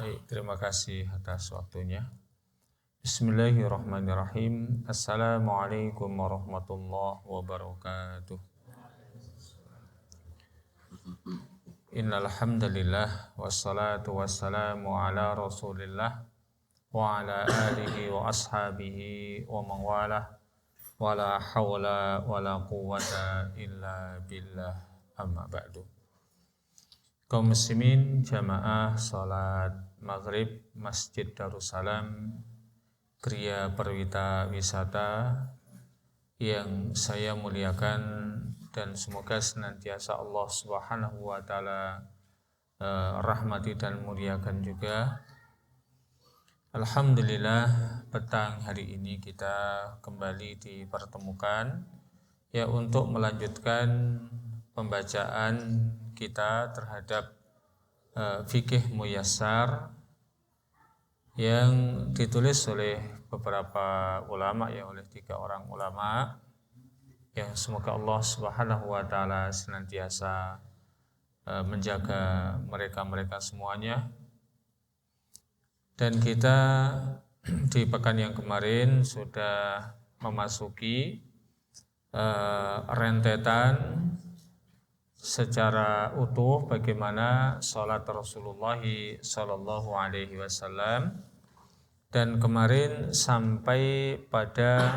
Baik, terima kasih atas waktunya. Bismillahirrahmanirrahim. Assalamualaikum warahmatullahi wabarakatuh. Innal hamdalillah wassalatu wassalamu ala Rasulillah wa ala alihi wa ashabihi wa man walah. Wala haula wala quwwata illa billah. Amma ba'du. Kaum muslimin jamaah salat maghrib Masjid Darussalam Kriya Perwita Wisata yang saya muliakan, dan semoga senantiasa Allah Subhanahu wa taala rahmati dan muliakan juga. Alhamdulillah, petang hari ini kita kembali dipertemukan ya untuk melanjutkan pembacaan kita terhadap fikih muyassar yang ditulis oleh beberapa ulama, ya oleh 3 orang ulama, yang semoga Allah Subhanahu wa taala senantiasa menjaga mereka semuanya. Dan kita di pekan yang kemarin sudah memasuki rentetan secara utuh bagaimana salat Rasulullah sallallahu alaihi wasallam, dan kemarin sampai pada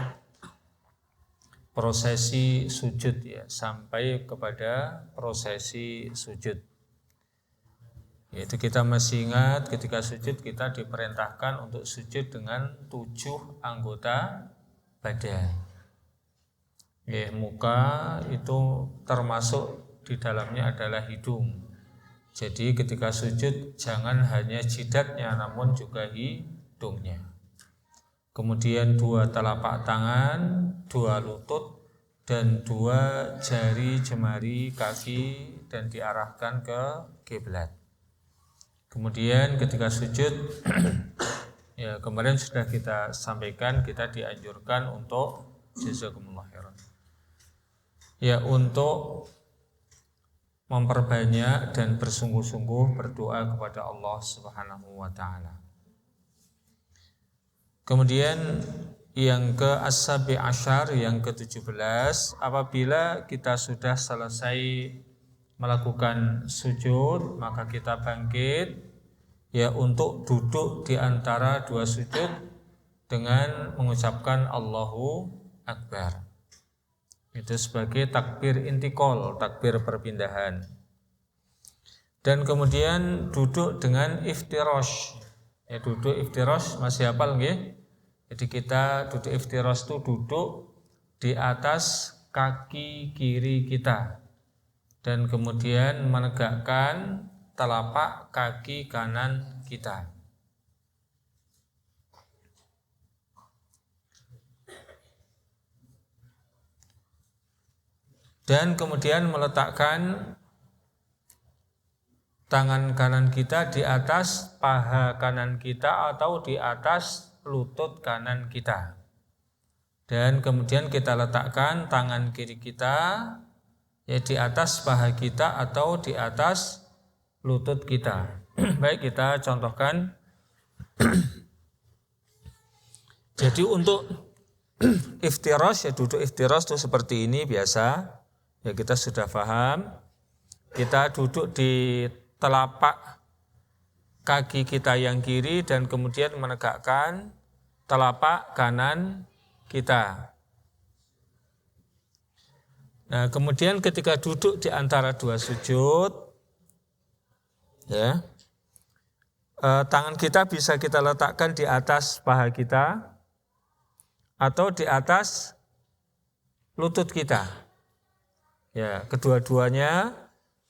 prosesi sujud, ya, sampai kepada prosesi sujud. Yaitu kita masih ingat ketika sujud kita diperintahkan untuk sujud dengan 7 anggota badan. Ya, muka itu termasuk di dalamnya adalah hidung. Jadi ketika sujud jangan hanya jidatnya namun juga hidungnya. Kemudian 2 telapak tangan, 2 lutut, dan 2 jari jemari kaki dan diarahkan ke kiblat. Kemudian ketika sujud ya kemarin sudah kita sampaikan, kita dianjurkan untuk jazakumullah khairan, ya untuk memperbanyak dan bersungguh-sungguh berdoa kepada Allah Subhanahu wa taala. Kemudian yang ke-17, yang ke-17, apabila kita sudah selesai melakukan sujud, maka kita bangkit ya untuk duduk di antara 2 sujud dengan mengucapkan Allahu Akbar. Itu sebagai takbir intikal, takbir perpindahan. Dan kemudian duduk dengan iftirash. Ya, duduk iftirash masih hafal nggih? Jadi kita duduk iftirash itu duduk di atas kaki kiri kita dan kemudian menegakkan telapak kaki kanan kita. Dan kemudian meletakkan tangan kanan kita di atas paha kanan kita atau di atas lutut kanan kita. Dan kemudian kita letakkan tangan kiri kita ya di atas paha kita atau di atas lutut kita. Baik, kita contohkan. Jadi untuk iftirash, ya duduk iftirash itu seperti ini biasa. Ya kita sudah paham. Kita duduk di telapak kaki kita yang kiri dan kemudian menegakkan telapak kanan kita. Nah, kemudian ketika duduk di antara 2 sujud, ya, tangan kita bisa kita letakkan di atas paha kita atau di atas lutut kita. Ya, kedua-duanya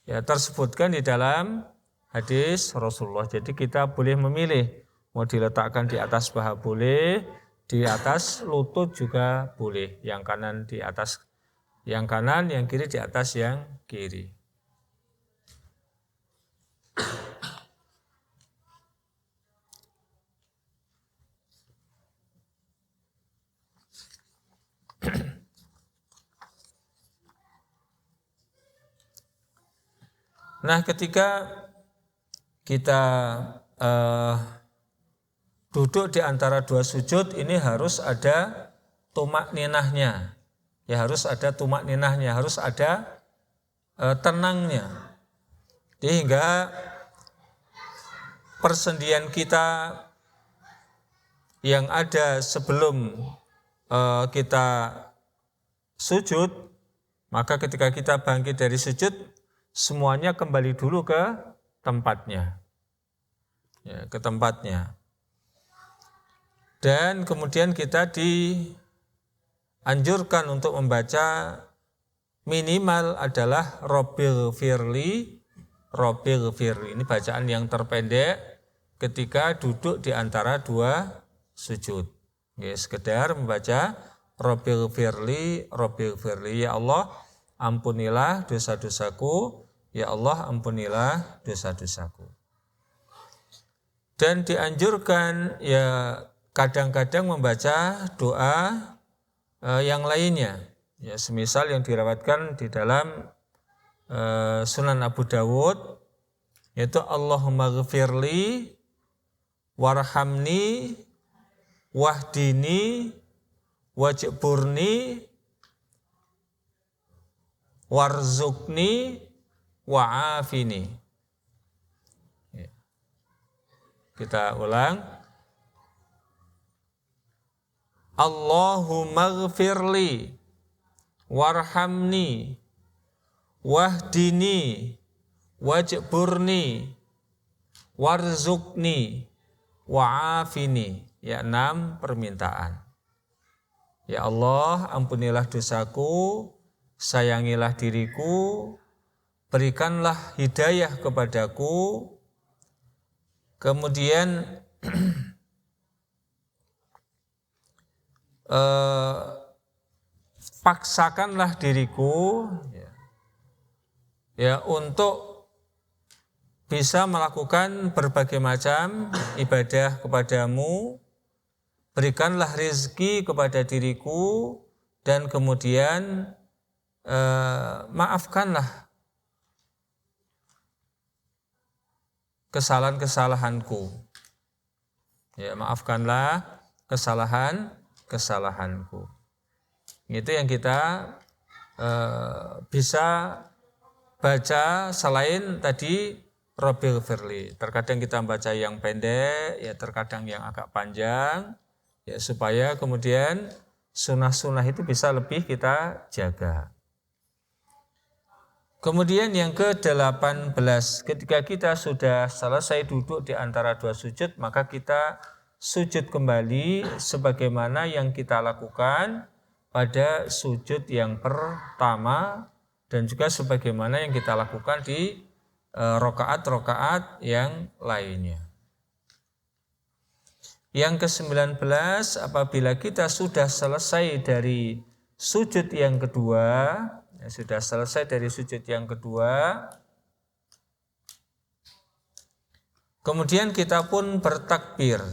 ya tersebutkan di dalam hadis Rasulullah. Jadi kita boleh memilih, mau diletakkan di atas paha boleh, di atas lutut juga boleh. Yang kanan di atas yang kanan, yang kiri di atas yang kiri. Nah, ketika kita duduk di antara dua sujud ini harus ada tumak ninahnya. Ya harus ada tumak ninahnya, harus ada tenangnya. Hingga persendian kita yang ada sebelum kita sujud, maka ketika kita bangkit dari sujud, semuanya kembali dulu ke tempatnya. Ya, ke tempatnya. Dan kemudian kita dianjurkan untuk membaca minimal adalah Rabbil firli. Ini bacaan yang terpendek ketika duduk di antara dua sujud. Ya, sekedar membaca Rabbil firli, ya Allah ampunilah dosa-dosaku, ya Allah ampunilah dosa-dosaku. Dan dianjurkan ya kadang-kadang membaca doa yang lainnya, ya semisal yang dirawatkan di dalam Sunan Abu Dawud, yaitu Allahumma ghfirli warhamni wahdini wajburni warzukni wa'afini. Kita ulang. Allahumma ghfirli warhamni wahdini wajburni warzukni wa'afini. Ya 6 permintaan. Ya Allah, ampunilah dosaku, sayangilah diriku, berikanlah hidayah kepadaku, kemudian paksakanlah diriku ya untuk bisa melakukan berbagai macam ibadah kepadamu, berikanlah rezeki kepada diriku, dan kemudian maafkanlah kesalahan-kesalahanku. Ya, maafkanlah kesalahanku. Itu yang kita bisa baca selain tadi Rabbil firli. Terkadang kita baca yang pendek, ya terkadang yang agak panjang, ya supaya kemudian sunnah-sunnah itu bisa lebih kita jaga. Kemudian yang ke-18, ketika kita sudah selesai duduk di antara dua sujud, maka kita sujud kembali sebagaimana yang kita lakukan pada sujud yang pertama dan juga sebagaimana yang kita lakukan di rokaat-rokaat yang lainnya. Yang ke-19, apabila kita sudah selesai dari sujud yang kedua, kemudian kita pun bertakbir,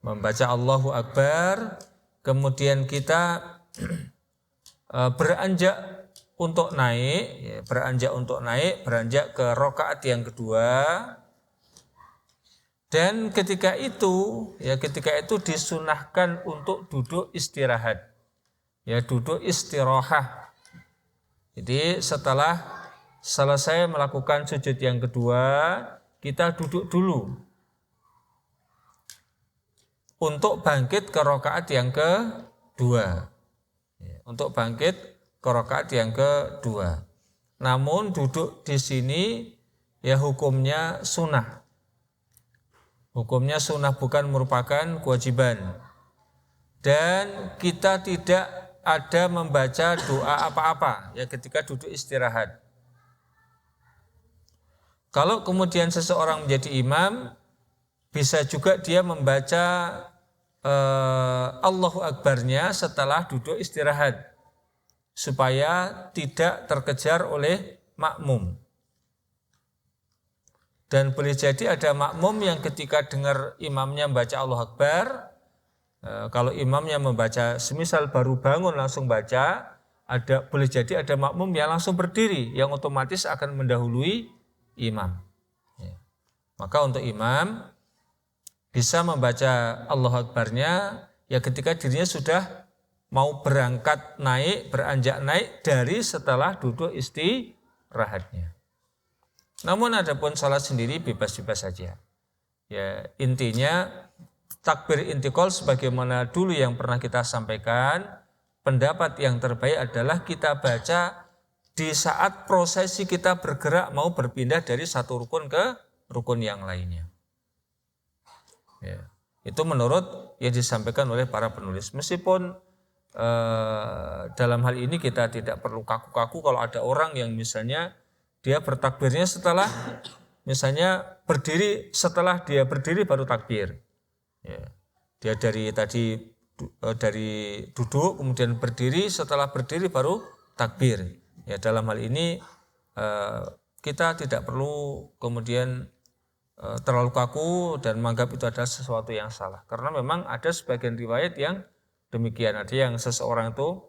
membaca Allahu Akbar, kemudian kita beranjak untuk naik, beranjak ke rakaat yang kedua. Dan ketika itu disunahkan untuk duduk istirahat. Ya, duduk istirahat. Jadi setelah selesai melakukan sujud yang kedua, kita duduk dulu untuk bangkit ke rakaat yang kedua. Namun duduk di sini ya hukumnya sunnah. Hukumnya sunnah, bukan merupakan kewajiban. Dan kita tidak ada membaca doa apa-apa ya ketika duduk istirahat. Kalau kemudian seseorang menjadi imam, bisa juga dia membaca Allahu Akbarnya setelah duduk istirahat, supaya tidak terkejar oleh makmum. Dan boleh jadi ada makmum yang ketika dengar imamnya membaca Allahu Akbar, kalau imamnya membaca semisal baru bangun langsung baca, boleh jadi ada makmum yang langsung berdiri, yang otomatis akan mendahului imam. Ya. Maka untuk imam bisa membaca Allahu Akbar-nya ya ketika dirinya sudah mau berangkat naik, beranjak naik dari setelah duduk istirahatnya. Namun adapun salat sendiri bebas-bebas saja. Ya, intinya takbir intikal sebagaimana dulu yang pernah kita sampaikan, pendapat yang terbaik adalah kita baca di saat prosesi kita bergerak mau berpindah dari satu rukun ke rukun yang lainnya. Ya, itu menurut yang disampaikan oleh para penulis. Meskipun dalam hal ini kita tidak perlu kaku-kaku kalau ada orang yang misalnya dia bertakbirnya setelah misalnya berdiri, setelah dia berdiri baru takbir. Ya, dia dari duduk kemudian berdiri, setelah berdiri baru takbir. Ya, dalam hal ini kita tidak perlu kemudian terlalu kaku dan menganggap itu adalah sesuatu yang salah. Karena memang ada sebagian riwayat yang demikian, ada yang seseorang itu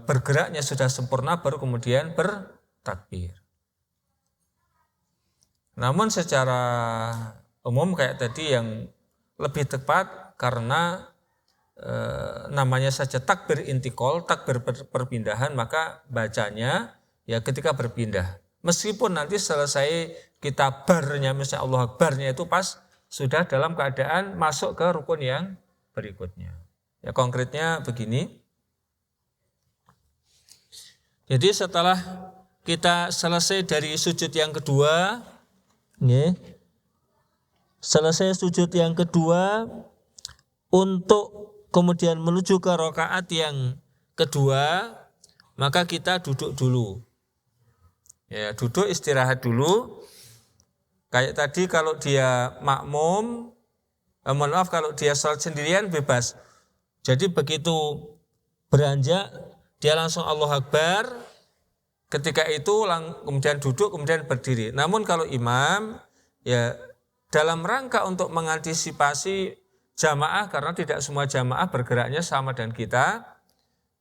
bergeraknya sudah sempurna baru kemudian bertakbir. Namun secara umum kayak tadi yang lebih tepat karena namanya saja takbir intikal, takbir perpindahan, maka bacanya ya ketika berpindah. Meskipun nanti selesai kita barnya, misalnya Allah Akbarnya itu pas sudah dalam keadaan masuk ke rukun yang berikutnya. Ya konkretnya begini. Jadi setelah kita selesai dari sujud yang kedua, selesai sujud yang kedua, untuk kemudian menuju ke rakaat yang kedua, maka kita duduk dulu. Ya, duduk istirahat dulu. Kayak tadi kalau dia makmum, kalau dia salat sendirian bebas. Jadi begitu beranjak, dia langsung Allahu Akbar. Ketika itu kemudian duduk, kemudian berdiri. Namun kalau imam, ya dalam rangka untuk mengantisipasi jamaah, karena tidak semua jamaah bergeraknya sama dengan kita,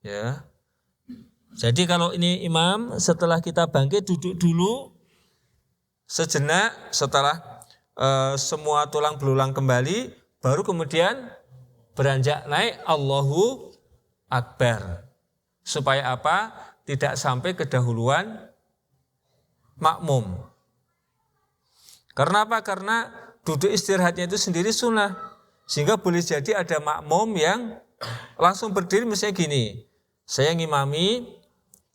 ya. Jadi kalau ini imam, setelah kita bangkit duduk dulu sejenak, setelah semua tulang belulang kembali, baru kemudian beranjak naik Allahu Akbar. Supaya apa? Tidak sampai kedahuluan makmum. Karena apa? Karena duduk istirahatnya itu sendiri sunnah. Sehingga boleh jadi ada makmum yang langsung berdiri misalnya gini. Saya ngimami,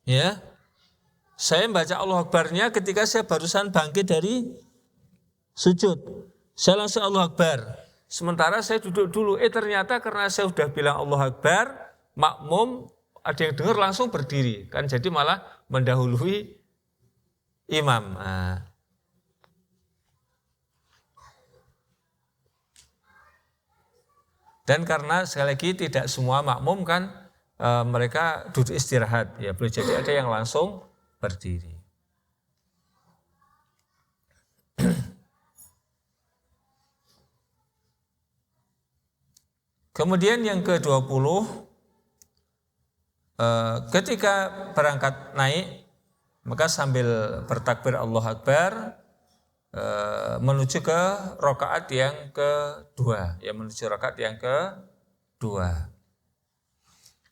ya, saya membaca Allahu Akbar-nya ketika saya barusan bangkit dari sujud. Saya langsung Allahu Akbar. Sementara saya duduk dulu. Ternyata karena saya sudah bilang Allahu Akbar, makmum ada yang dengar langsung berdiri. Kan jadi malah mendahului imam. Dan karena sekali lagi tidak semua makmum kan mereka duduk istirahat. Ya boleh jadi ada yang langsung berdiri. Kemudian yang ke-20, ketika berangkat naik, maka sambil bertakbir Allahu Akbar menuju ke rakaat yang kedua, ya menuju rakaat yang kedua.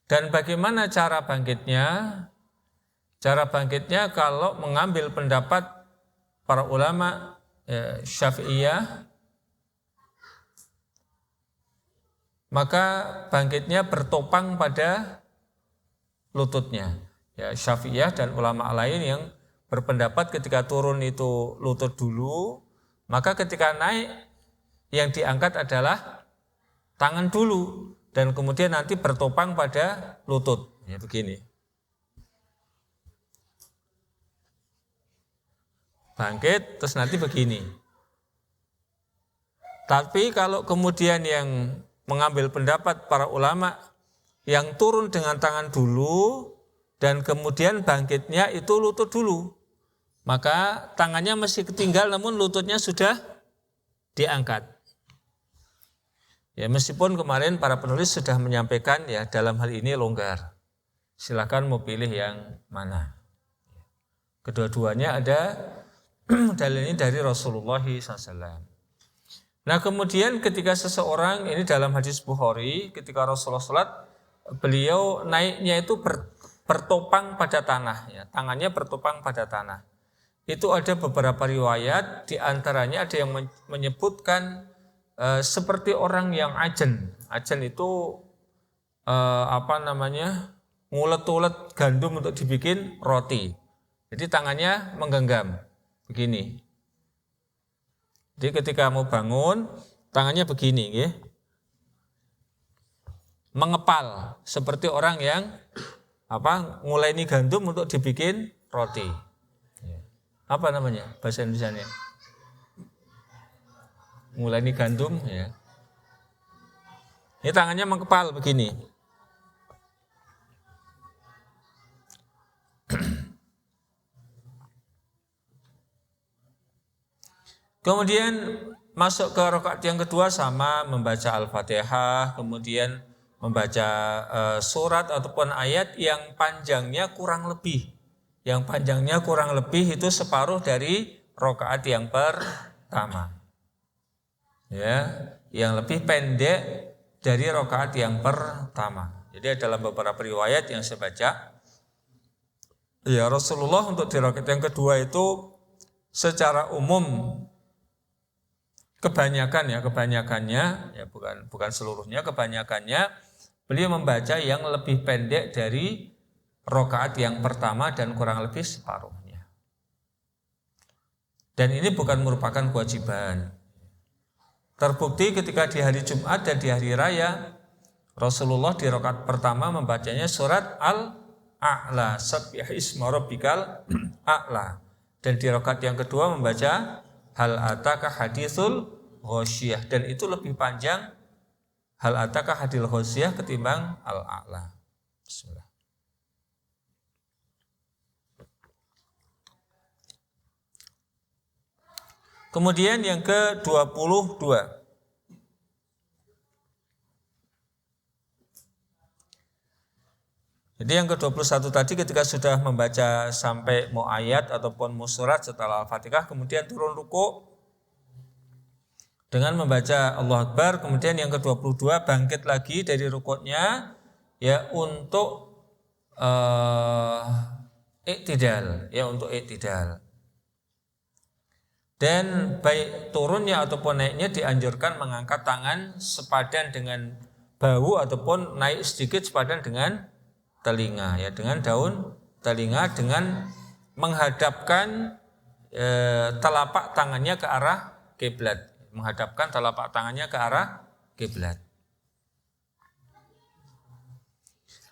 Dan bagaimana cara bangkitnya? Cara bangkitnya kalau mengambil pendapat para ulama Syafi'iyah, maka bangkitnya bertopang pada lututnya. Ya, Syafi'iyah dan ulama lain yang berpendapat ketika turun itu lutut dulu, maka ketika naik yang diangkat adalah tangan dulu dan kemudian nanti bertopang pada lutut. Ya begini. Bangkit terus nanti begini. Tapi kalau kemudian yang mengambil pendapat para ulama yang turun dengan tangan dulu dan kemudian bangkitnya itu lutut dulu, maka tangannya masih ketinggal namun lututnya sudah diangkat. Ya meskipun kemarin para penulis sudah menyampaikan ya dalam hal ini longgar. Silakan mau pilih yang mana. Kedua-duanya ada dalilnya dari Rasulullah SAW. Nah kemudian ketika seseorang, ini dalam hadis Bukhari, ketika Rasulullah sholat, beliau naiknya itu bertopang pada tanah, ya, tangannya bertopang pada tanah. Itu ada beberapa riwayat, diantaranya ada yang menyebutkan seperti orang yang ajen. Ajen itu ngulet-ulet gandum untuk dibikin roti. Jadi tangannya menggenggam begini. Jadi ketika mau bangun, tangannya begini, ya. Mengepal seperti orang yang nguleni gandum untuk dibikin roti. Apa namanya bahasa Indonesianya? Nguleni gandum, ya. Ini tangannya mengepal begini. Kemudian masuk ke rakaat yang kedua sama membaca Al-Fatihah, kemudian membaca surat ataupun ayat yang panjangnya kurang lebih. Yang panjangnya kurang lebih itu separuh dari rakaat yang pertama. Ya, yang lebih pendek dari rakaat yang pertama. Jadi dalam beberapa riwayat yang saya baca, ya Rasulullah untuk di rakaat yang kedua itu secara umum kebanyakannya ya bukan seluruhnya, kebanyakannya beliau membaca yang lebih pendek dari rakaat yang pertama dan kurang lebih separuhnya. Dan ini bukan merupakan kewajiban. Terbukti ketika di hari Jumat dan di hari raya, Rasulullah di rakaat pertama membacanya surat Al-A'la, Sabbih isma rabbikal a'la. Dan di rakaat yang kedua membaca Hal ataka haditsul ghasyiyah, dan itu lebih panjang Hal ataka hadil ghasyiyah ketimbang Al-A'la. Bismillah. Kemudian yang ke-22. Jadi yang ke-21 tadi ketika sudah membaca sampai mau ayat ataupun mau surat setelah Al-Fatihah, kemudian turun ruku dengan membaca Allahu Akbar. Kemudian yang ke-22 bangkit lagi dari rukuknya ya untuk iktidal, ya untuk iktidal. Dan baik turunnya ataupun naiknya dianjurkan mengangkat tangan sepadan dengan bahu ataupun naik sedikit sepadan dengan telinga, ya dengan daun telinga, dengan menghadapkan telapak tangannya ke arah kiblat, menghadapkan telapak tangannya ke arah kiblat.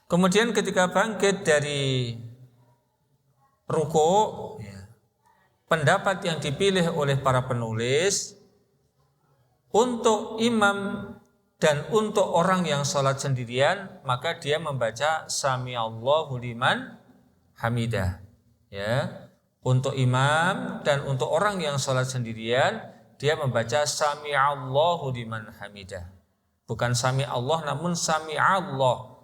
Kemudian ketika bangkit dari ruku, pendapat yang dipilih oleh para penulis untuk imam dan untuk orang yang sholat sendirian, maka dia membaca Sami Allahu liman hamidah. Ya, untuk imam dan untuk orang yang sholat sendirian, dia membaca Sami Allahu liman hamidah. Bukan Sami Allah, namun Sami Allah.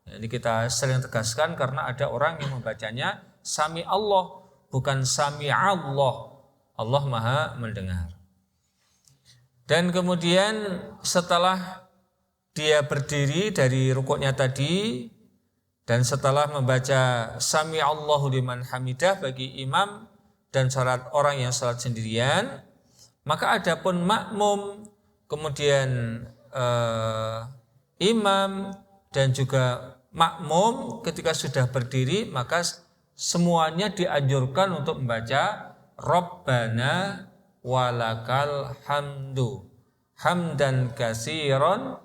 Ini kita sering tegaskan karena ada orang yang membacanya Sami Allah, bukan Sami Allah. Allah Maha mendengar. Dan kemudian setelah dia berdiri dari rukuknya tadi dan setelah membaca Sami Allahu liman hamidah bagi imam dan salat orang yang salat sendirian, maka adapun makmum, kemudian imam dan juga makmum ketika sudah berdiri, maka semuanya dianjurkan untuk membaca Rabbana walakal hamdu hamdan katsiran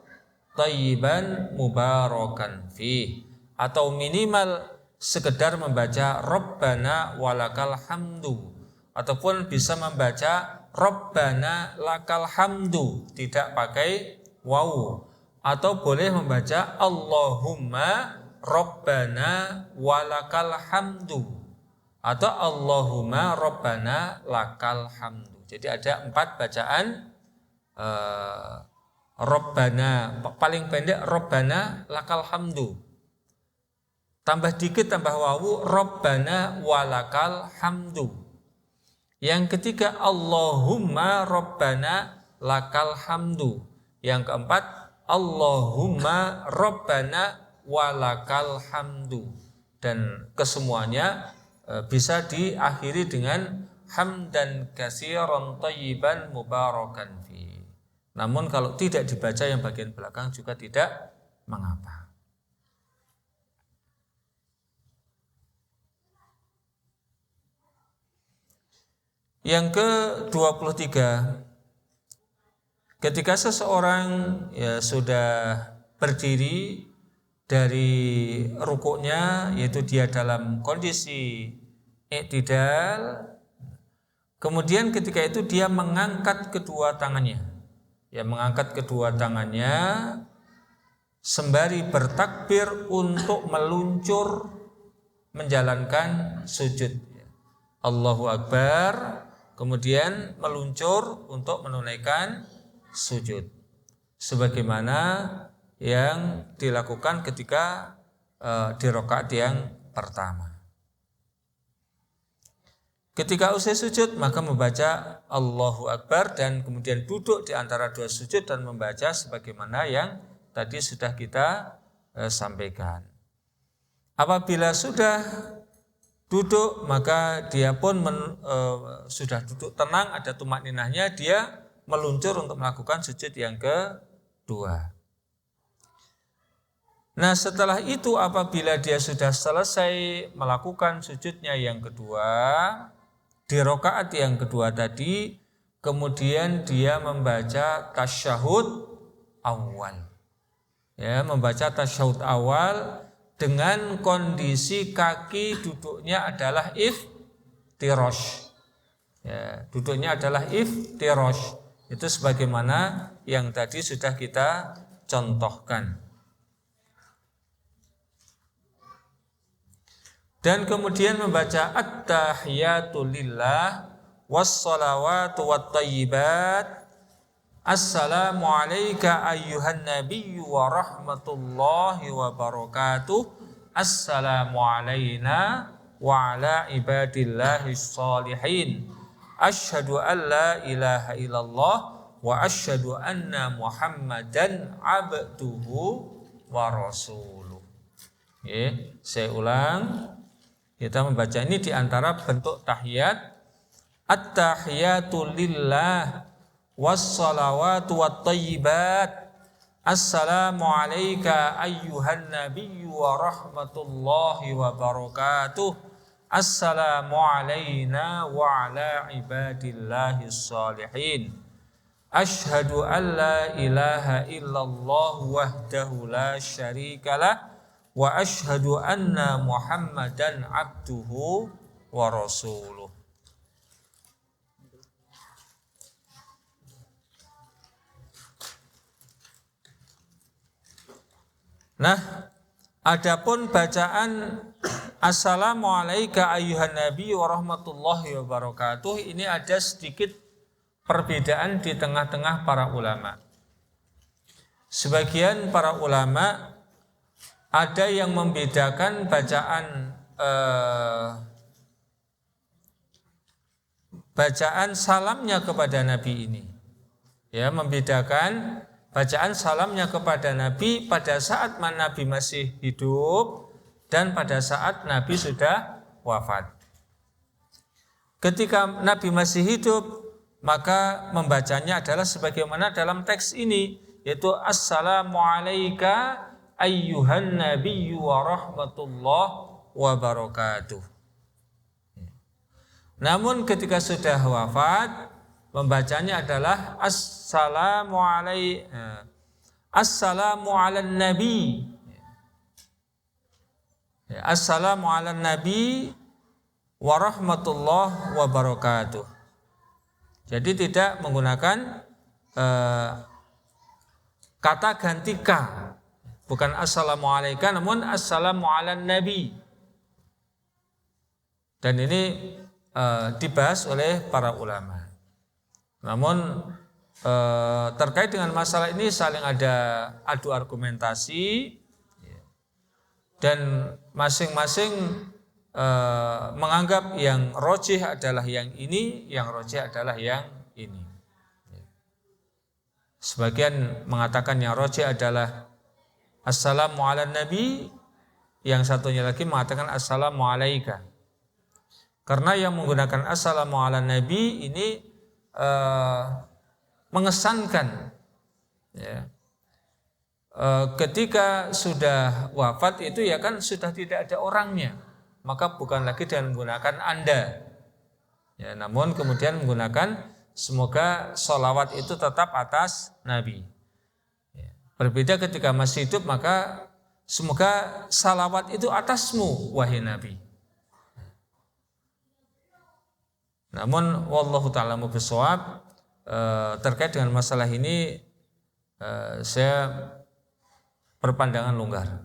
thayyiban mubarakan fi, atau minimal sekedar membaca Rabbana walakal hamdu, ataupun bisa membaca Rabbana lakal hamdu tidak pakai wawu, atau boleh membaca Allahumma Rabbana walakal hamdu atau Allahumma Rabbana lakal hamdu. Jadi ada 4 bacaan Rabbana, paling pendek Rabbana lakal hamdu. tambah dikit tambah wawu, Rabbana walakal hamdu. Yang ketiga, Allahumma Rabbana lakal hamdu. Yang keempat, Allahumma Rabbana walakal hamdu. Dan kesemuanya bisa diakhiri dengan hamdan katsiran thayyiban mubarakan fi. Namun kalau tidak dibaca yang bagian belakang juga tidak mengapa. Yang ke-23, ketika seseorang sudah berdiri dari rukuknya, yaitu dia dalam kondisi i'tidal, kemudian ketika itu dia mengangkat kedua tangannya. Ya, mengangkat kedua tangannya sembari bertakbir untuk meluncur menjalankan sujud. Allahu Akbar, kemudian meluncur untuk menunaikan sujud. Sebagaimana yang dilakukan ketika di rakaat yang pertama. Ketika usai sujud maka membaca Allahu Akbar dan kemudian duduk di antara dua sujud dan membaca sebagaimana yang tadi sudah kita sampaikan. Apabila sudah duduk maka dia pun sudah duduk tenang, ada tumak ninahnya, dia meluncur untuk melakukan sujud yang kedua. Nah setelah itu apabila dia sudah selesai melakukan sujudnya yang kedua, di rakaat yang kedua tadi, kemudian dia membaca tasyahud awal. Ya, membaca tasyahud awal dengan kondisi kaki duduknya adalah iftirash. Ya, duduknya adalah iftirash. Itu sebagaimana yang tadi sudah kita contohkan. Dan kemudian membaca at-tahiyatu lillah was-salawatu wat-thayyibat. Assalamu alayka ayyuhan nabiyyu wa rahmatullahi wa barakatuh. Assalamu alayna wa ala ibadillahis salihin. Asyhadu an la ilaha illallah wa asyhadu anna Muhammadan abduhu wa rasuluh. Saya ulang. Kita membaca ini di antara bentuk tahiyat. At-tahiyatu lillah was-salawatu wat-thayyibat. Assalamu alayka ayyuhan nabiyyu wa rahmatullahi wa barakatuh. Assalamu alayna wa ala ibadillahis salihin. Asyhadu an la ilaha illallah wahdahu la syarikalah wa asyhadu anna Muhammadan abduhu wa rasuluh. Nah, adapun bacaan Assalamu alayka ayyuhan nabi wa rahmatullahi wa barakatuh, ini ada sedikit perbedaan di tengah-tengah para ulama. Sebagian para ulama ada yang membedakan bacaan salamnya kepada Nabi ini. Ya, membedakan bacaan salamnya kepada Nabi pada saat Nabi masih hidup dan pada saat Nabi sudah wafat. Ketika Nabi masih hidup, maka membacanya adalah sebagaimana dalam teks ini, yaitu Assalamu alayka ayyuhan nabiyyu wa rahmatullahi wa barakatuh. Namun ketika sudah wafat, membacanya adalah Assalamu alan nabi. Assalamu alan nabi wa rahmatullahi wa barakatuh. Jadi tidak menggunakan kata ganti ka. Bukan assalamualaikum, namun assalamu ala nabi. Dan ini dibahas oleh para ulama. Namun terkait dengan masalah ini saling ada adu argumentasi. dan masing-masing menganggap yang rojih adalah yang ini, yang rojih adalah yang ini. Sebagian mengatakan yang rojih adalah assalamu ala nabi, yang satunya lagi mengatakan assalamu alaika. Karena yang menggunakan assalamu ala nabi ini mengesankan, ya, ketika sudah wafat itu ya kan sudah tidak ada orangnya, maka bukan lagi dengan menggunakan anda, ya, namun kemudian menggunakan semoga sholawat itu tetap atas Nabi. Berbeda ketika masih hidup, maka semoga salawat itu atasmu wahai Nabi. Namun wallahu ta'ala bishawab, terkait dengan masalah ini saya berpandangan longgar.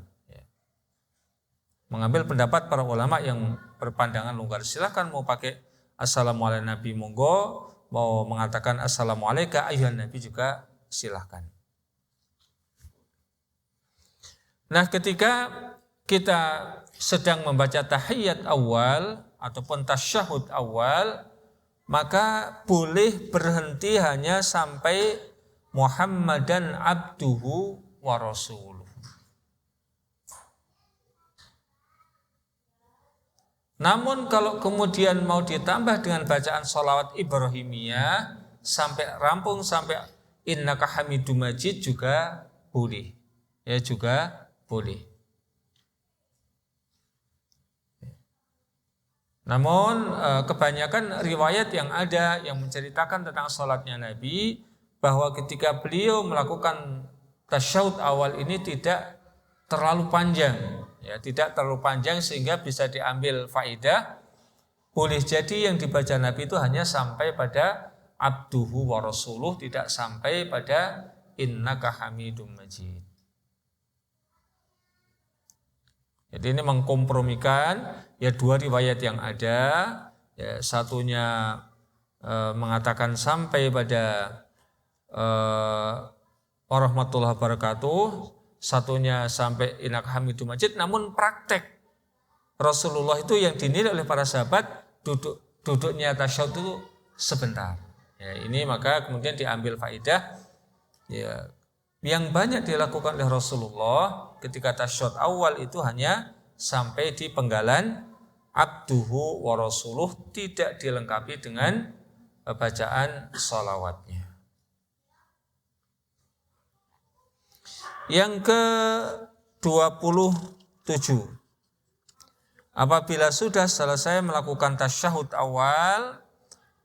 Mengambil pendapat para ulama yang berpandangan longgar. Silahkan mau pakai assalamu ala nabi monggo, mau mengatakan assalamu alaika ayuhan nabi juga silahkan. Nah, ketika kita sedang membaca tahiyat awal ataupun tasyahud awal, maka boleh berhenti hanya sampai Muhammadan abduhu wa rasuluh. Namun kalau kemudian mau ditambah dengan bacaan sholawat Ibrahimiyah sampai rampung sampai innaka hamidum majid juga boleh. Ya, juga boleh. Namun kebanyakan riwayat yang ada yang menceritakan tentang sholatnya Nabi, bahwa ketika beliau melakukan tasyahud awal ini tidak terlalu panjang, ya, tidak terlalu panjang sehingga bisa diambil faedah. Boleh jadi yang dibaca Nabi itu hanya sampai pada abduhu wa rasuluh, tidak sampai pada innaka hamidum majid. Jadi ini mengkompromikan ya dua riwayat yang ada, ya, satunya mengatakan sampai pada warahmatullahi wabarakatuh, satunya sampai innaka hamidum majid. Namun praktek Rasulullah itu yang dinilai oleh para sahabat duduknya tasyahud itu sebentar. Ya, ini maka kemudian diambil faedah, ya, yang banyak dilakukan oleh Rasulullah ketika tasyahud awal itu hanya sampai di penggalan abduhu wa rasuluh, tidak dilengkapi dengan bacaan sholawatnya. Yang ke-27, apabila sudah selesai melakukan tasyahud awal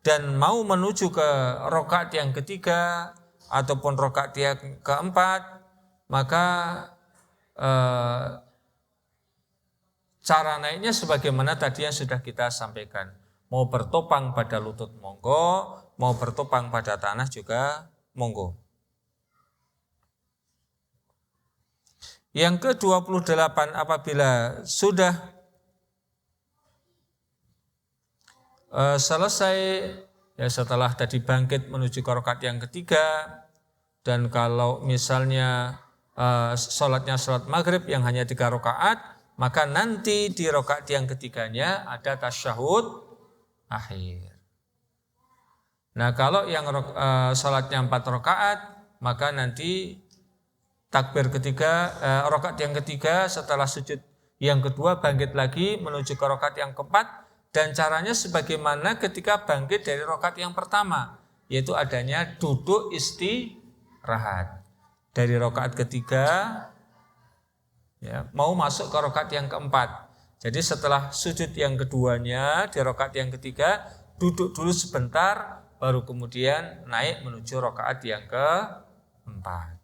dan mau menuju ke rakaat yang ketiga ataupun rakaat yang keempat, maka cara naiknya sebagaimana tadi yang sudah kita sampaikan. Mau bertopang pada lutut monggo, mau bertopang pada tanah juga monggo. Yang ke-28, apabila sudah selesai, ya, setelah tadi bangkit menuju ke rakaat yang ketiga, dan kalau misalnya sholatnya sholat maghrib yang hanya 3 rakaat, maka nanti di rakaat yang ketiganya ada tasyahud akhir. Nah, kalau yang sholatnya 4 rakaat, maka nanti takbir ketiga, rakaat yang ketiga setelah sujud yang kedua bangkit lagi menuju ke rakaat yang keempat, dan caranya sebagaimana ketika bangkit dari rakaat yang pertama, yaitu adanya duduk istirahat dari rakaat ketiga, ya, mau masuk ke rakaat yang keempat. Jadi setelah sujud yang keduanya di rakaat yang ketiga, duduk dulu sebentar, baru kemudian naik menuju rakaat yang keempat.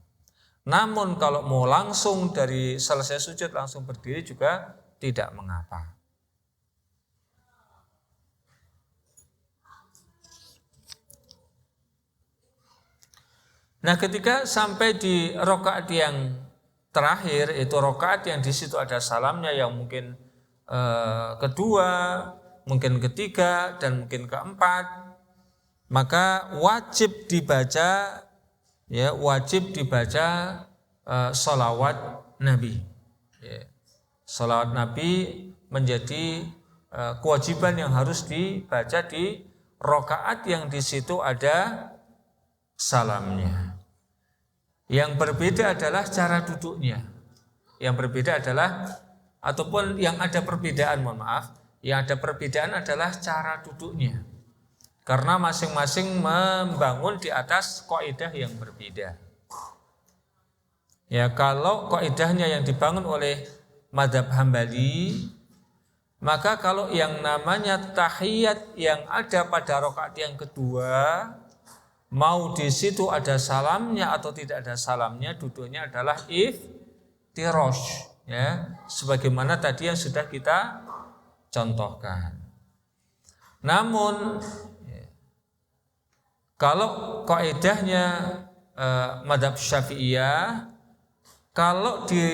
Namun kalau mau langsung dari selesai sujud langsung berdiri juga tidak mengapa. Nah, ketika sampai di rakaat yang terakhir, itu rakaat yang di situ ada salamnya yang mungkin kedua, mungkin ketiga, dan mungkin keempat, maka wajib dibaca, sholawat Nabi. Ya. Salawat Nabi menjadi kewajiban yang harus dibaca di rakaat yang di situ ada salamnya. Yang berbeda adalah cara duduknya. Yang berbeda adalah, ataupun yang ada perbedaan, mohon maaf, yang ada perbedaan adalah cara duduknya. Karena masing-masing membangun di atas kaidah yang berbeda. Ya, kalau kaidahnya yang dibangun oleh mazhab Hambali, maka kalau yang namanya tahiyat yang ada pada rakaat yang kedua, mau di situ ada salamnya atau tidak ada salamnya, duduknya adalah iftirash, ya, sebagaimana tadi yang sudah kita contohkan. Namun kalau kaidahnya mazhab Syafi'iyah, kalau di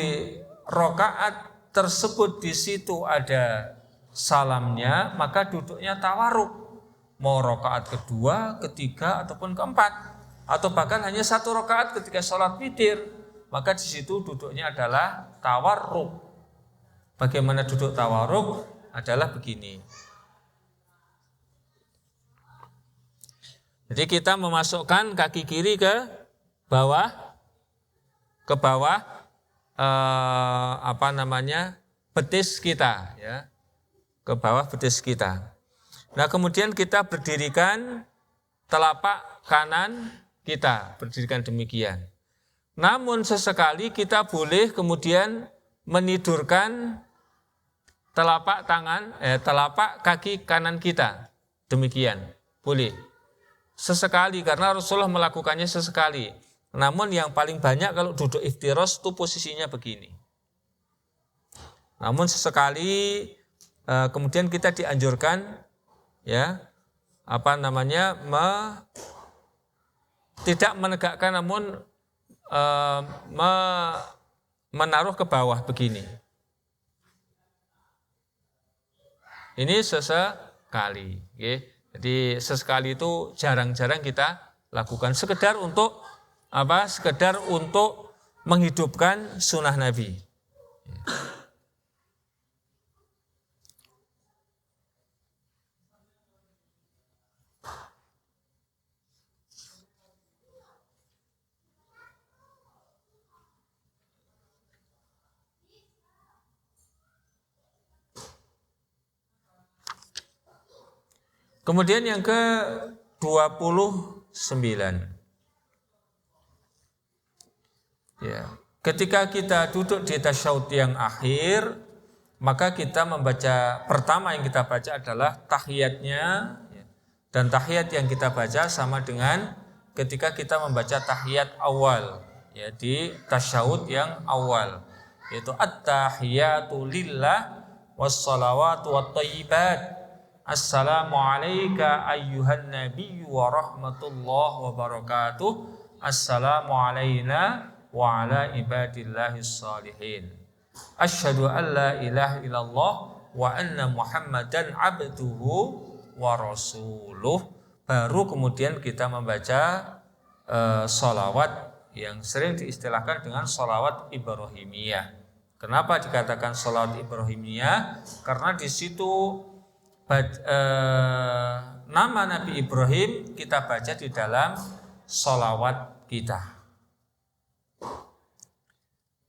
rakaat tersebut di situ ada salamnya, maka duduknya tawarruk. Mau rakaat kedua, ketiga, ataupun keempat, atau bahkan hanya satu rakaat ketika sholat witir, maka di situ duduknya adalah tawarruk. Bagaimana duduk tawarruk? Adalah begini. Jadi kita memasukkan kaki kiri ke bawah, betis kita, ya, ke bawah betis kita. Nah, kemudian kita berdirikan telapak kanan kita, berdirikan demikian. Namun sesekali kita boleh kemudian menidurkan telapak kaki kanan kita, demikian, boleh. Sesekali, karena Rasulullah melakukannya sesekali. Namun yang paling banyak kalau duduk iftirash itu posisinya begini. Namun sesekali kemudian kita dianjurkan, ya, tidak menegakkan, namun menaruh ke bawah begini. Ini sesekali, okay. Jadi sesekali itu jarang-jarang kita lakukan, sekedar untuk menghidupkan sunnah Nabi. Kemudian yang ke-29. Ya, ketika kita duduk di tasyahud yang akhir, maka kita membaca, pertama yang kita baca adalah tahiyatnya, dan tahiyat yang kita baca sama dengan ketika kita membaca tahiyat awal, ya, di tasyahud yang awal, yaitu at-tahiyatu lillah wassalawatu wattayyibat. Assalamu alayka ayyuhan nabiyyu wa rahmatullahi wa barakatuh. Assalamu alayna wa ala ibadillahis salihin. Asyhadu an la ilaha illallah wa anna Muhammadan abduhu wa rasuluh. Baru kemudian kita membaca sholawat yang sering diistilahkan dengan sholawat Ibrahimiyah. Kenapa dikatakan sholawat Ibrahimiyah? Karena di situ nama Nabi Ibrahim kita baca di dalam sholawat kita.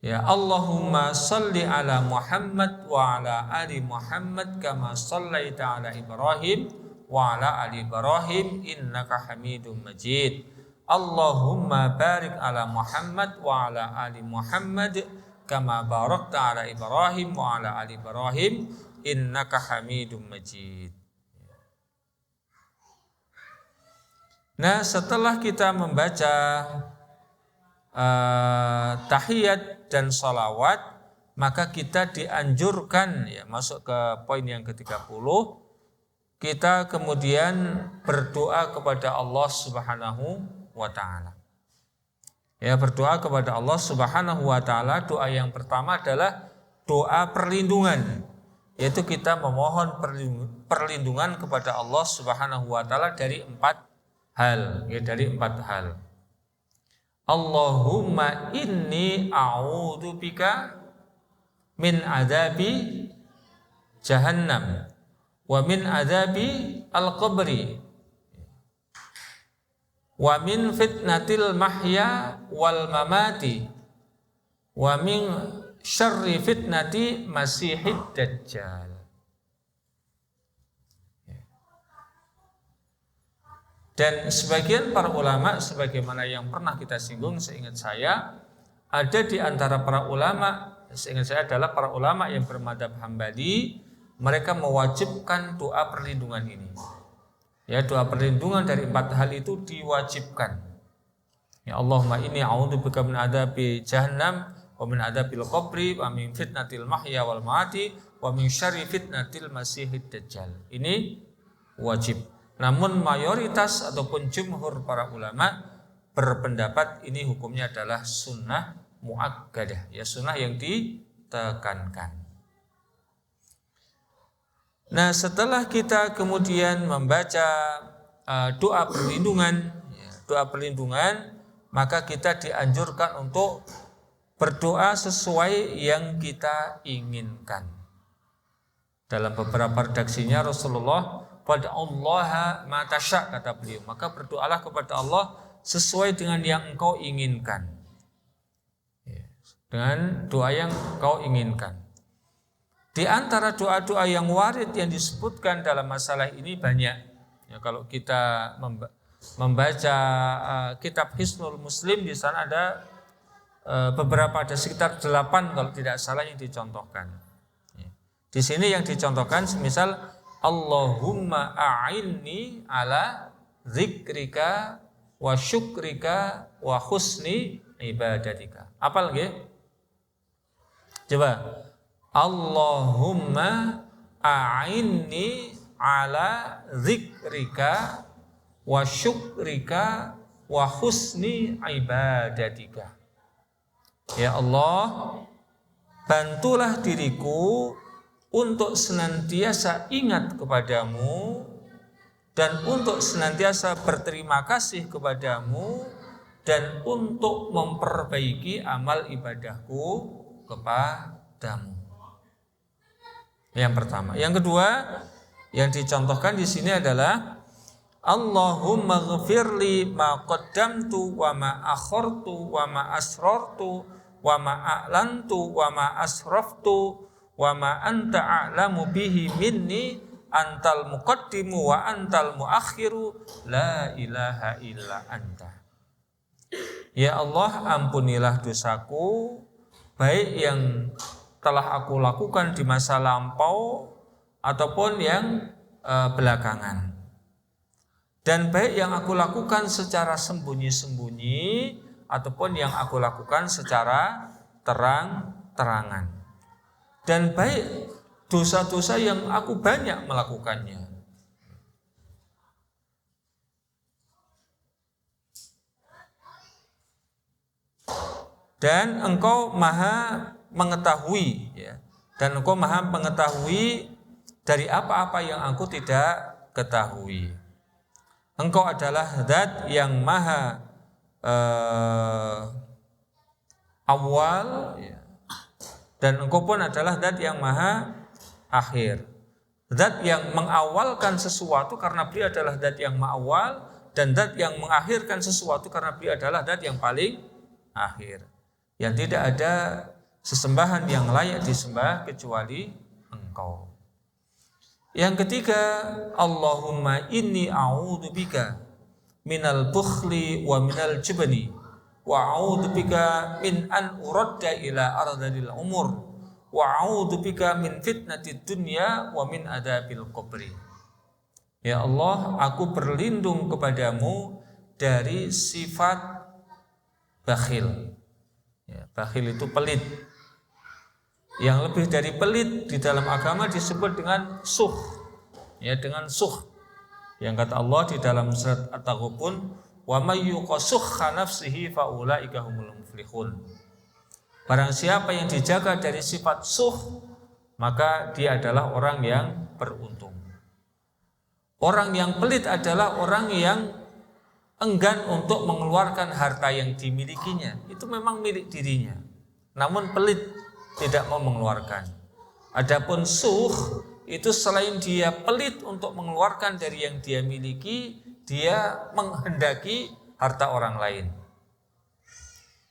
Ya, Allahumma salli ala Muhammad wa ala ali Muhammad kama sallaita ala Ibrahim wa ala ali Ibrahim innaka Hamidum Majid. Allahumma barik ala Muhammad wa ala ali Muhammad kama barakta ala Ibrahim wa ala ali Ibrahim innaka Hamidum Majid. Nah, setelah kita membaca tahiyat dan sholawat, maka kita dianjurkan, ya, masuk ke poin yang ke-30, kita kemudian berdoa kepada Allah Subhanahu wa ta'ala. Ya, berdoa kepada Allah Subhanahu wa ta'ala. Doa yang pertama adalah doa perlindungan, yaitu kita memohon perlindungan kepada Allah Subhanahu wa ta'ala dari 4 hal, ya, dari 4 hal. Allahumma inni a'udzubika min adzabi jahannam wa min adzabi al-qabri wa min fitnatil mahya wal mamati wa min syarri fitnati masihid dajjal. Dan sebagian para ulama, sebagaimana yang pernah kita singgung, seingat saya ada di antara para ulama, seingat saya adalah para ulama yang bermadzhab Hambali, mereka mewajibkan doa perlindungan ini. Ya, doa perlindungan dari 4 hal itu diwajibkan. Ya Allahumma inni a'udzubika min adzabi jahannam wa min adzabil qabri wa min fitnatil mahya wal mamati wa min syarri fitnatil masihid dajjal. Ini wajib. Namun mayoritas ataupun jumhur para ulama berpendapat ini hukumnya adalah sunnah muakkadah, ya sunnah yang ditekankan. Nah, setelah kita kemudian membaca doa perlindungan, maka kita dianjurkan untuk berdoa sesuai yang kita inginkan. Dalam beberapa redaksinya Rasulullah pada Allah ma tasya, kata beliau, maka berdoalah kepada Allah sesuai dengan yang engkau inginkan, dengan doa yang engkau inginkan. Di antara doa-doa yang warid yang disebutkan dalam masalah ini banyak. Ya, kalau kita membaca kitab Hisnul Muslim, di sana ada beberapa, ada sekitar 8 kalau tidak salah yang dicontohkan. Di sini yang dicontohkan semisal Allahumma a'inni ala zikrika wa syukrika wa husni ibadatika. Apa lagi? Coba. Allahumma a'inni ala zikrika wa syukrika wa husni ibadatika. Ya Allah, bantulah diriku untuk senantiasa ingat kepadamu dan untuk senantiasa berterima kasih kepadamu dan untuk memperbaiki amal ibadahku kepadamu. Yang pertama. Yang kedua yang dicontohkan di sini adalah Allahumma ghfirli ma qaddamtu wa ma akhartu wa ma asrartu wa ma a'lantu wa ma asraftu wa ma anta a'lamu bihi minni antal muqaddimu wa antal muakhiru la ilaha illa anta. Ya Allah, ampunilah dosaku, baik yang telah aku lakukan di masa lampau ataupun yang belakangan, dan baik yang aku lakukan secara sembunyi-sembunyi ataupun yang aku lakukan secara terang-terangan, dan baik dosa-dosa yang aku banyak melakukannya. Dan engkau maha mengetahui, ya, dan engkau maha mengetahui dari apa-apa yang aku tidak ketahui. Engkau adalah zat yang maha awal, ya, dan engkau pun adalah zat yang maha akhir. Zat yang mengawalkan sesuatu karena beliau adalah zat yang maha awal, dan zat yang mengakhirkan sesuatu karena beliau adalah zat yang paling akhir. Yang tidak ada sesembahan yang layak disembah kecuali engkau. Yang ketiga, Allahumma inni a'udzubika minal bukhli wa minal jubni wa a'udzubika min an uradda ila ardhil umur wa a'udzubika min fitnatid dunya wa min adzabil qabri. Ya Allah, aku berlindung kepadamu dari sifat bakhil. Ya, bakhil itu pelit. Yang lebih dari pelit di dalam agama disebut dengan suh. Ya, dengan suh. Yang kata Allah di dalam surat At-Taghabun, wa may yuqasukha nafsihi fa ulaika humul muflihun. Barang siapa yang dijaga dari sifat suh, maka dia adalah orang yang beruntung. Orang yang pelit adalah orang yang enggan untuk mengeluarkan harta yang dimilikinya. Itu memang milik dirinya, namun pelit tidak mau mengeluarkan. Adapun sukh itu selain dia pelit untuk mengeluarkan dari yang dia miliki, dia menghendaki harta orang lain.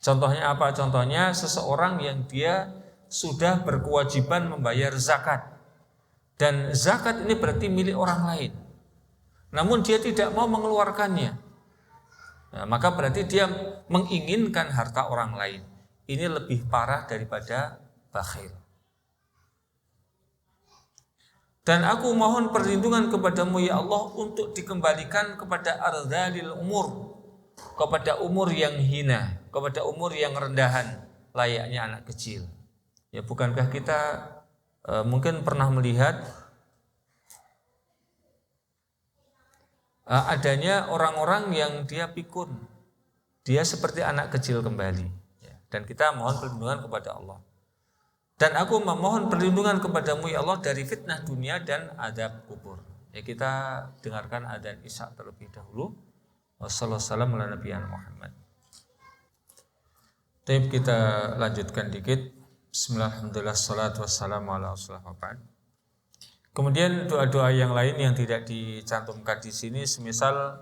Contohnya apa? Contohnya seseorang yang dia sudah berkewajiban membayar zakat. Dan zakat ini berarti milik orang lain. Namun dia tidak mau mengeluarkannya. Nah, maka berarti dia menginginkan harta orang lain. Ini lebih parah daripada bakhil. Dan aku mohon perlindungan kepadamu ya Allah untuk dikembalikan kepada ardhalil umur, kepada umur yang hina, kepada umur yang rendahan, layaknya anak kecil. Ya, bukankah kita mungkin pernah melihat adanya orang-orang yang dia pikun, dia seperti anak kecil kembali, ya. Dan kita mohon perlindungan kepada Allah. Dan aku memohon perlindungan kepadamu ya Allah dari fitnah dunia dan adab kubur. Ya, kita dengarkan adzan Isya terlebih dahulu. Wassalamualaikum warahmatullahi wabarakatuh. Baik, kita lanjutkan dikit. Bismillahirrahmanirrahim. Salatu wassalamu ala rasulillah. Kemudian doa-doa yang lain yang tidak dicantumkan di sini, semisal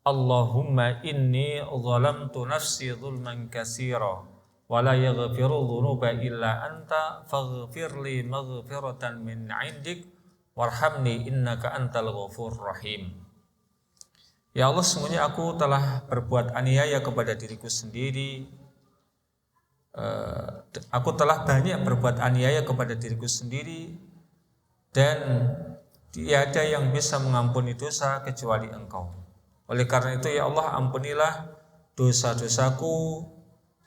Allahumma inni zalamtu nafsi zulman katsira wa la yaghfiru dzunuba illa anta faghfirli maghfiratan min 'indik warhamni innaka antal ghafurur rahim. Ya Allah, sesungguhnya aku telah berbuat aniaya kepada diriku sendiri. Aku telah banyak berbuat aniaya kepada diriku sendiri, dan tiada yang bisa mengampuni dosa kecuali Engkau. Oleh karena itu ya Allah, ampunilah dosa-dosaku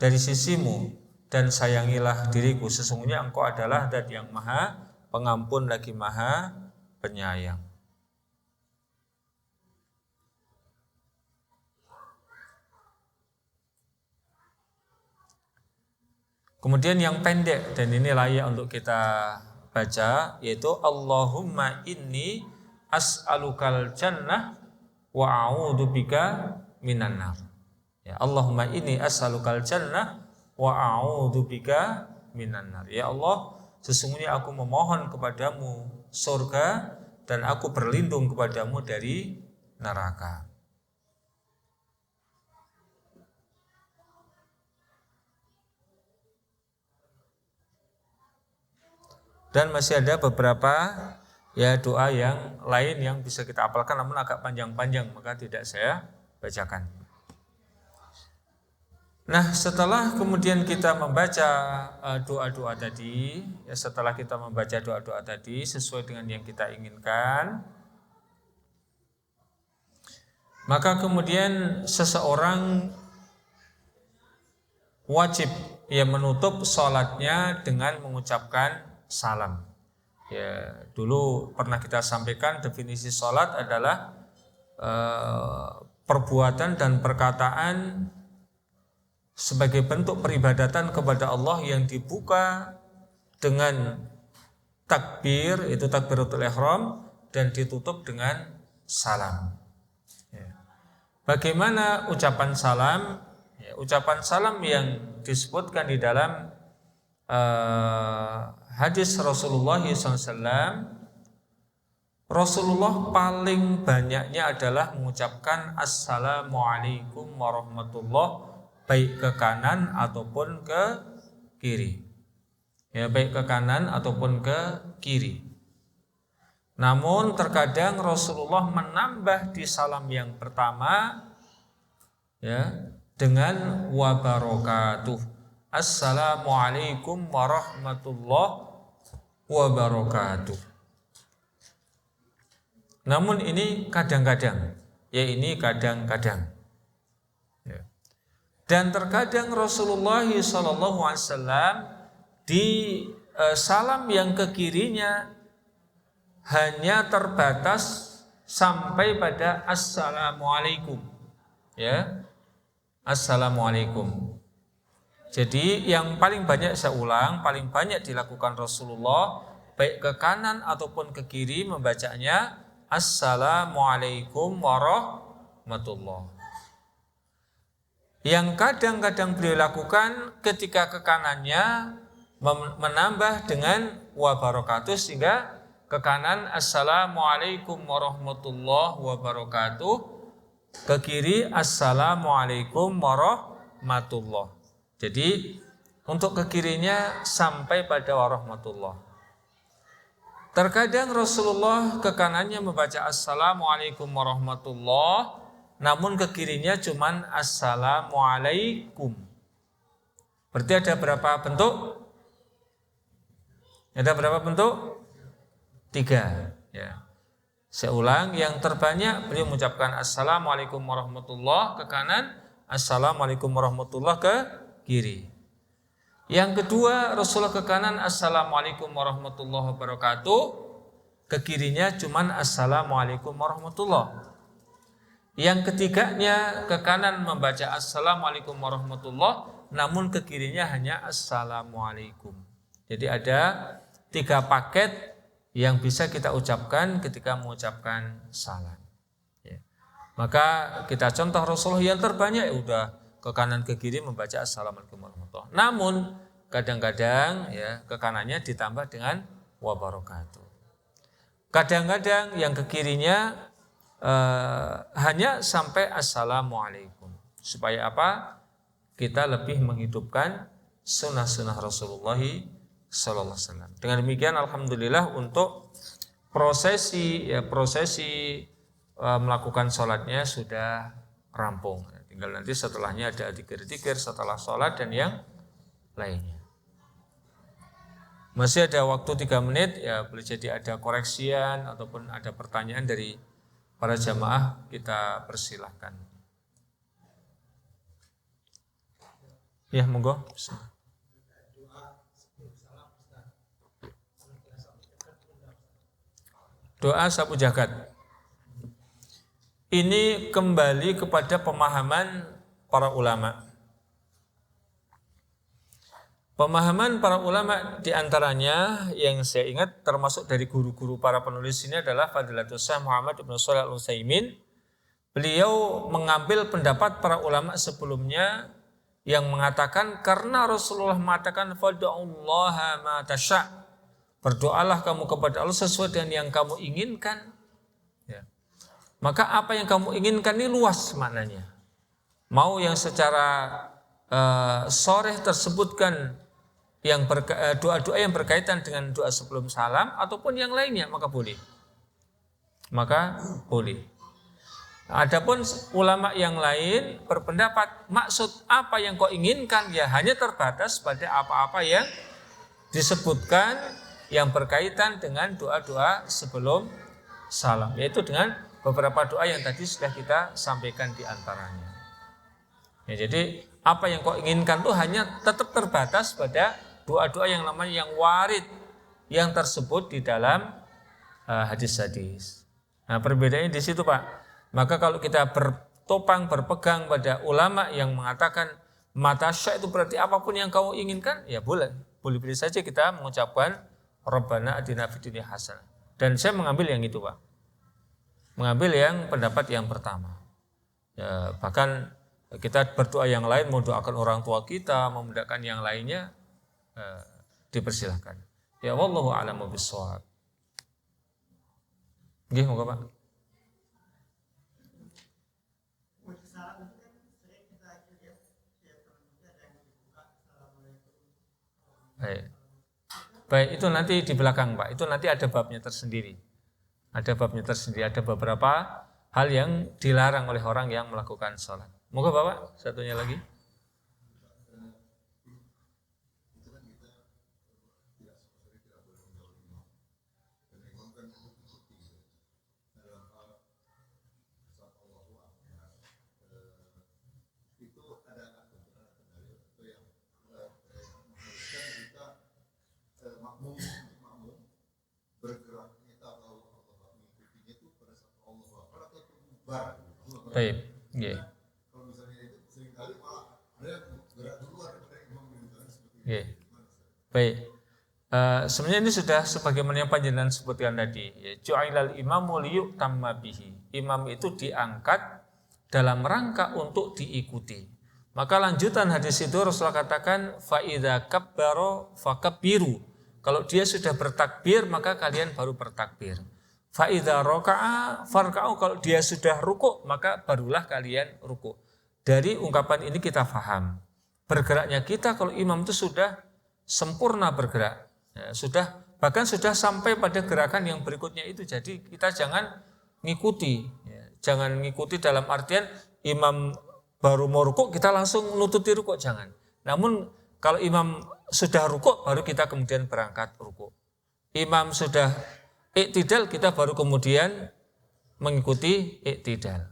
dari sisimu dan sayangilah diriku. Sesungguhnya Engkau adalah Zat yang Maha Pengampun lagi Maha Penyayang. Kemudian yang pendek, dan ini layak untuk kita baca, yaitu Allahumma inni as'alukal jannah wa a'udzubika minan nar. Ya, Allahumma inni as'alukal jannah wa a'udzubika minan nar. Ya Allah, sesungguhnya aku memohon kepadamu surga dan aku berlindung kepadamu dari neraka. Dan masih ada beberapa ya doa yang lain yang bisa kita hafalkan, namun agak panjang-panjang, maka tidak saya bacakan. Nah, setelah kemudian kita membaca doa-doa tadi, ya setelah kita membaca doa-doa tadi sesuai dengan yang kita inginkan, maka kemudian seseorang wajib ya menutup sholatnya dengan mengucapkan salam. Ya, dulu pernah kita sampaikan definisi sholat adalah perbuatan dan perkataan sebagai bentuk peribadatan kepada Allah yang dibuka dengan takbir, itu takbiratul ihram, dan ditutup dengan salam. Ya. Bagaimana ucapan salam? Ya, ucapan salam yang disebutkan di dalam hadis Rasulullah SAW, Rasulullah paling banyaknya adalah mengucapkan Assalamualaikum warahmatullah, baik ke kanan ataupun ke kiri. Ya, baik ke kanan ataupun ke kiri. Namun terkadang Rasulullah menambah di salam yang pertama ya dengan wa barakatuh. Assalamualaikum warahmatullahi wabarakatuh. Namun ini kadang-kadang, ya ini kadang-kadang. Ya. Dan terkadang Rasulullah SAW di salam yang ke kirinya hanya terbatas sampai pada Assalamualaikum. Ya, Assalamualaikum. Jadi yang paling banyak, saya ulang, paling banyak dilakukan Rasulullah baik ke kanan ataupun ke kiri membacanya Assalamualaikum warahmatullah. Yang kadang-kadang beliau lakukan ketika ke kanannya menambah dengan wa barakatuh sehingga ke kanan assalamualaikum warahmatullahi wabarakatuh, ke kiri assalamualaikum warahmatullahi. Jadi untuk ke kirinya sampai pada warahmatullah. Terkadang Rasulullah ke kanannya membaca assalamualaikum warahmatullahi, namun ke kirinya cuman assalamualaikum. Berarti ada berapa bentuk? Ada berapa bentuk? 3. Ya. Saya ulang, yang terbanyak beliau mengucapkan assalamualaikum warahmatullahi ke kanan, assalamualaikum warahmatullahi ke kiri. Yang kedua, Rasulullah ke kanan assalamualaikum warahmatullahi wabarakatuh, ke kirinya cuman assalamualaikum warahmatullahi. Yang ketiganya ke kanan membaca assalamualaikum warahmatullahi, namun ke kirinya hanya assalamualaikum. Jadi ada 3 paket yang bisa kita ucapkan ketika mengucapkan salam. Ya. Maka kita contoh Rasulullah yang terbanyak udah ke kanan ke kiri membaca assalamualaikum warahmatullahi. Namun kadang-kadang ya ke kanannya ditambah dengan wabarakatuh. Kadang-kadang yang ke kirinya hanya sampai assalamualaikum. Supaya apa? Kita lebih menghidupkan sunnah-sunnah Rasulullah sallallahu alaihi wasallam. Dengan demikian alhamdulillah untuk prosesi melakukan sholatnya sudah rampung. Tinggal nanti setelahnya ada dzikir-dzikir setelah sholat dan yang lainnya. Masih ada waktu 3 menit, ya boleh jadi ada koreksian ataupun ada pertanyaan dari para jamaah, kita persilahkan. Ya monggo. Doa sapu jagat. Ini kembali kepada pemahaman para ulama. Pemahaman para ulama diantaranya yang saya ingat termasuk dari guru-guru para penulis ini adalah Fadilatul Syekh Muhammad ibn Shalih Al-Utsaimin. Beliau mengambil pendapat para ulama sebelumnya yang mengatakan karena Rasulullah mengatakan fad'ullaha ma tasya', berdoalah kamu kepada Allah sesuai dengan yang kamu inginkan. Ya. Maka apa yang kamu inginkan ini luas maknanya. Mau yang secara sharih tersebutkan yang doa-doa yang berkaitan dengan doa sebelum salam ataupun yang lainnya maka boleh. Adapun ulama yang lain berpendapat maksud apa yang kau inginkan ya hanya terbatas pada apa-apa yang disebutkan yang berkaitan dengan doa-doa sebelum salam, yaitu dengan beberapa doa yang tadi sudah kita sampaikan di antaranya. Ya, jadi apa yang kau inginkan itu hanya tetap terbatas pada doa-doa yang namanya yang warid yang tersebut di dalam hadis-hadis. Nah, perbedaannya di situ, Pak. Maka kalau kita berpegang pada ulama yang mengatakan mata sya itu berarti apapun yang kamu inginkan, ya boleh saja kita mengucapkan Rabbana atina fid dunya hasanah. Dan saya mengambil yang itu, Pak. Mengambil yang pendapat yang pertama. Ya, bahkan kita berdoa yang lain, mau doakan orang tua kita, memudahkan yang lainnya, dipersilahkan. Ya wallahu a'lamu bissawab. Nggih, moga Pak. Baik, itu nanti di belakang, Pak. Itu nanti ada babnya tersendiri. Ada beberapa hal yang dilarang oleh orang yang melakukan sholat. Moga Bapak, satunya lagi. Baik, nggih. Kalau misalnya itu seringkali malah ada yang gerak duluan daripada imam seperti itu. Baik. Sebenarnya ini sudah sebagaimana yang panjenengan sebutkan tadi, ya, ju'ilal imamu liyutamma bihi. Imam itu diangkat dalam rangka untuk diikuti, Maka lanjutan hadis itu Rasulullah katakan fa idza kabbara fakabbiru. Kalau dia sudah bertakbir maka kalian baru bertakbir. Fa idza raka'a farka'u. Kalau dia sudah rukuk maka barulah kalian rukuk. Dari ungkapan ini kita faham bergeraknya kita kalau imam itu sudah sempurna bergerak. Ya, bahkan sudah sampai pada gerakan yang berikutnya itu. Jadi kita jangan ngikuti, ya. Jangan ngikuti dalam artian imam baru mau rukuk kita langsung nututi rukuk, jangan. Namun kalau imam sudah rukuk baru kita kemudian berangkat rukuk. Imam sudah iktidal kita baru kemudian mengikuti iktidal.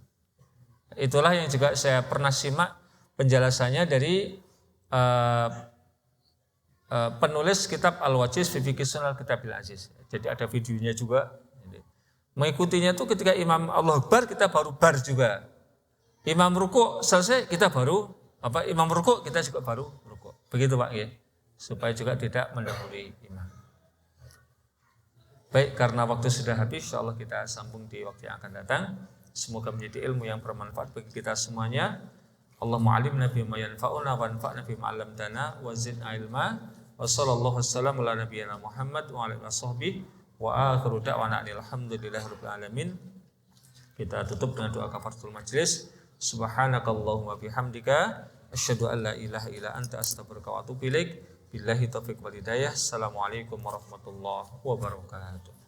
Itulah yang juga saya pernah simak penjelasannya dari penulis kitab Al-Wajiz fi Fiqh Sunnah Kitabil Aziz. Jadi ada videonya juga. Mengikutinya itu ketika imam Allah Akbar kita baru bar juga. Imam rukuk selesai kita baru imam rukuk kita juga baru rukuk. Begitu Pak ya. Supaya juga tidak mendahului imam. Baik, karena waktu sudah habis, insyaallah kita sambung di waktu yang akan datang. Semoga menjadi ilmu yang bermanfaat bagi kita semuanya. Allahumma alimna bima yanfa'una wa anfa'na bima 'allamtana wa zidna ilma. Wa sallallahu wasallam ala nabiyyina Muhammad wa ala alihi washabbihi wa akhiru da'wana alhamdulillahirabbil alamin. Kita tutup dengan doa kafaratul majelis. Subhanakallahumma bihamdika asyhadu an la ilaha illa anta astaghfiruka wa atubu ilaik. Billahi taufiq wal hidayah. Assalamualaikum warahmatullahi wabarakatuh.